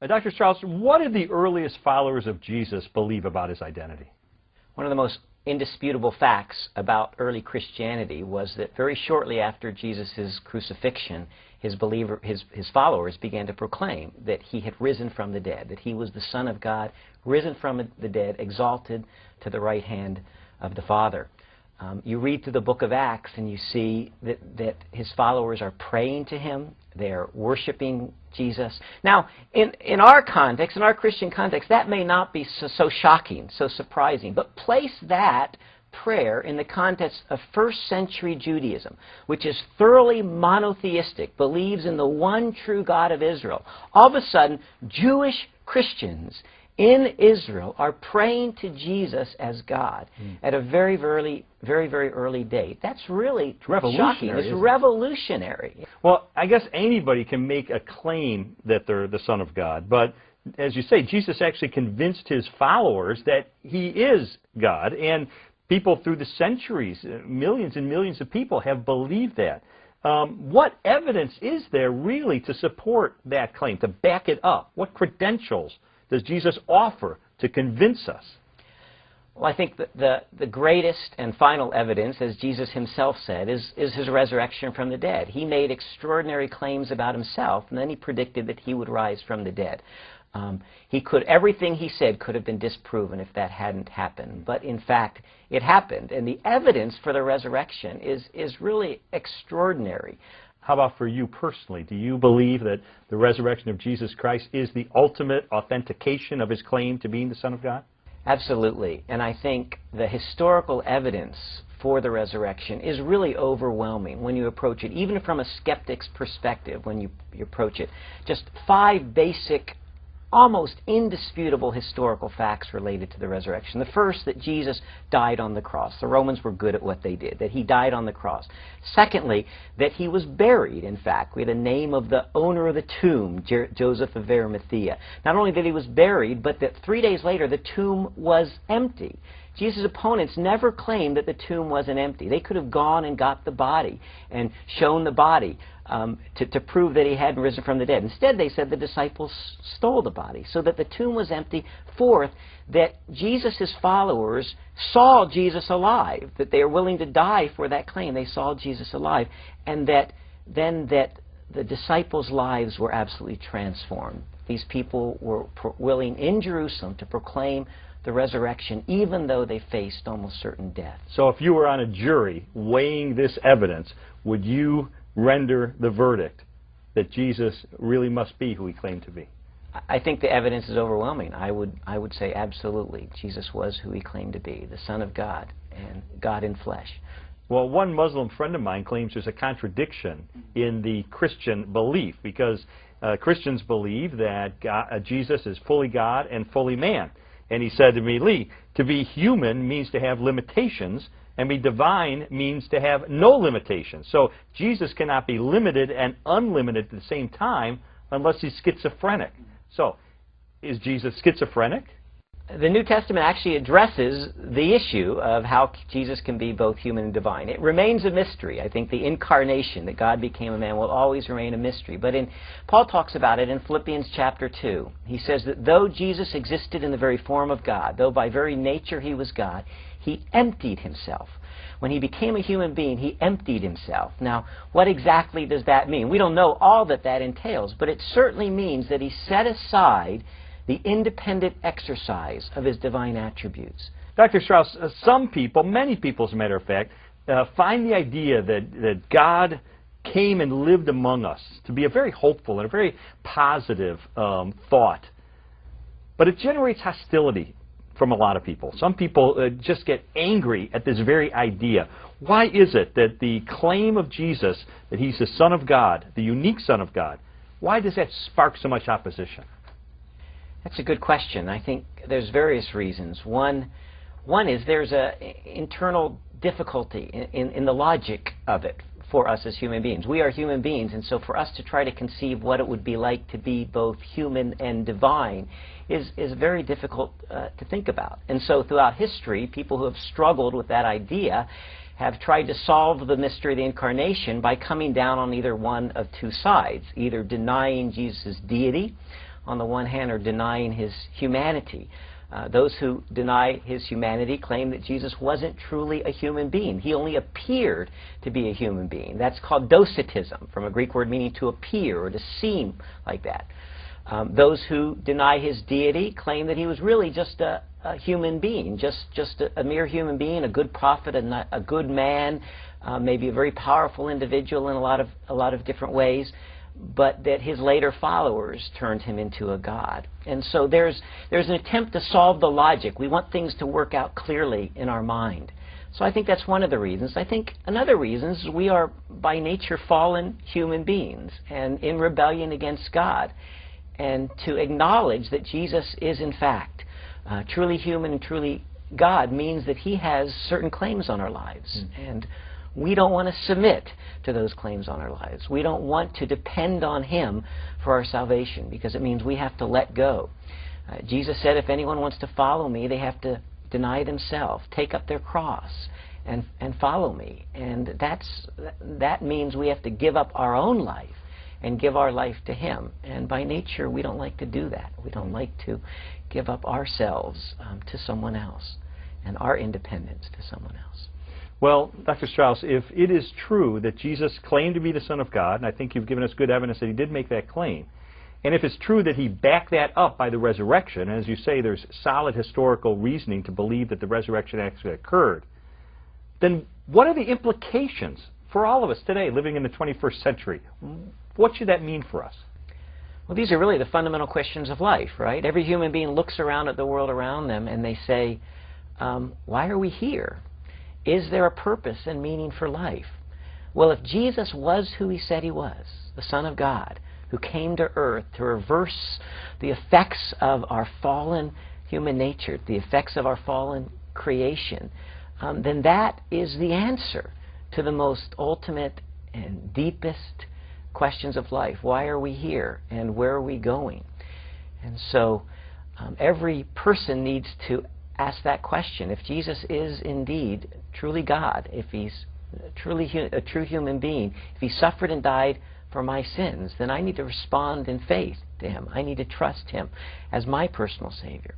Dr. Straus, what did the earliest followers of Jesus believe about his identity? One of the most indisputable facts about early Christianity was that very shortly after Jesus' crucifixion, his followers began to proclaim that he had risen from the dead, that he was the Son of God, risen from the dead, exalted to the right hand of the Father. You read through the book of Acts and you see that his followers are praying to him, they're worshiping Jesus. Now, in our context, in our Christian context, that may not be so shocking, so surprising, but place that prayer in the context of first century Judaism, which is thoroughly monotheistic, believes in the one true God of Israel. All of a sudden, Jewish Christians in Israel are praying to Jesus as God at a very, very early date. That's really shocking. It's revolutionary. Well, I guess anybody can make a claim that they're the Son of God, but as you say, Jesus actually convinced his followers that he is God, and people through the centuries, millions and millions of people have believed that. What evidence is there really to support that claim, to back it up? What credentials does Jesus offer to convince us? Well, I think the greatest and final evidence, as Jesus himself said, is his resurrection from the dead. He made extraordinary claims about himself, and then he predicted that he would rise from the dead. Everything he said could have been disproven if that hadn't happened. But in fact, it happened. And the evidence for the resurrection is really extraordinary. How about for you personally? Do you believe that the resurrection of Jesus Christ is the ultimate authentication of his claim to being the Son of God? Absolutely. And I think the historical evidence for the resurrection is really overwhelming when you approach it, even from a skeptic's perspective when you approach it. Just 5 basic, almost indisputable historical facts related to the resurrection. The first, that Jesus died on the cross. The Romans were good at what they did, that he died on the cross. Secondly, that he was buried, in fact. We had the name of the owner of the tomb, Joseph of Arimathea. Not only that he was buried, but that 3 days later the tomb was empty. Jesus' opponents never claimed that the tomb wasn't empty. They could have gone and got the body and shown the body to prove that he hadn't risen from the dead. Instead, they said the disciples stole the body, so that the tomb was empty. Fourth, that Jesus' followers saw Jesus alive, that they were willing to die for that claim. They saw Jesus alive, and that the disciples' lives were absolutely transformed. These people were willing in Jerusalem to proclaim the resurrection, even though they faced almost certain death. So if you were on a jury weighing this evidence, would you render the verdict that Jesus really must be who he claimed to be? I think the evidence is overwhelming. I would say absolutely. Jesus was who he claimed to be, the Son of God and God in flesh. Well, one Muslim friend of mine claims there's a contradiction in the Christian belief, because Christians believe that Jesus is fully God and fully man. And he said to me, Lee, to be human means to have limitations, and be divine means to have no limitations. So Jesus cannot be limited and unlimited at the same time unless he's schizophrenic. So, is Jesus schizophrenic? The New Testament actually addresses the issue of how Jesus can be both human and divine. It remains a mystery. I think the incarnation, that God became a man, will always remain a mystery. But Paul talks about it in Philippians chapter 2. He says that though Jesus existed in the very form of God, though by very nature he was God, he emptied himself. When he became a human being, he emptied himself. Now, what exactly does that mean? We don't know all that entails, but it certainly means that he set aside the independent exercise of his divine attributes. Dr. Straus, some people, many people as a matter of fact, find the idea that God came and lived among us to be a very hopeful and a very positive thought. But it generates hostility from a lot of people. Some people just get angry at this very idea. Why is it that the claim of Jesus, that he's the Son of God, the unique Son of God, why does that spark so much opposition? That's a good question. I think there's various reasons. One is there's an internal difficulty in the logic of it for us as human beings. We are human beings, and so for us to try to conceive what it would be like to be both human and divine is very difficult to think about. And so throughout history, people who have struggled with that idea have tried to solve the mystery of the incarnation by coming down on either one of two sides, either denying Jesus' deity on the one hand, are denying his humanity. Those who deny his humanity claim that Jesus wasn't truly a human being. He only appeared to be a human being. That's called docetism, from a Greek word meaning to appear or to seem like that. Those who deny his deity claim that he was really just a human being, just a mere human being, a good prophet, a good man, maybe a very powerful individual in a lot of different ways, but that his later followers turned him into a god. And so there's an attempt to solve the logic. We want things to work out clearly in our mind. So I think that's one of the reasons. I think another reason is we are by nature fallen human beings and in rebellion against God. And to acknowledge that Jesus is in fact truly human and truly God means that he has certain claims on our lives. And we don't want to submit to those claims on our lives. We don't want to depend on him for our salvation, because it means we have to let go. Jesus said, if anyone wants to follow me, they have to deny themselves, take up their cross, and follow me. And that means we have to give up our own life and give our life to him. And by nature, we don't like to do that. We don't like to give up ourselves to someone else and our independence to someone else. Well, Dr. Straus, if it is true that Jesus claimed to be the Son of God, and I think you've given us good evidence that he did make that claim, and if it's true that he backed that up by the resurrection, and as you say, there's solid historical reasoning to believe that the resurrection actually occurred, then what are the implications for all of us today living in the 21st century? What should that mean for us? Well, these are really the fundamental questions of life, right? Every human being looks around at the world around them and they say, why are we here? Is there a purpose and meaning for life? Well, if Jesus was who he said he was, the Son of God, who came to earth to reverse the effects of our fallen human nature, the effects of our fallen creation, then that is the answer to the most ultimate and deepest questions of life. Why are we here and where are we going? And so every person needs to ask that question. If Jesus is indeed truly God, if he's truly a true human being, if he suffered and died for my sins, then I need to respond in faith to him. I need to trust him as my personal Savior.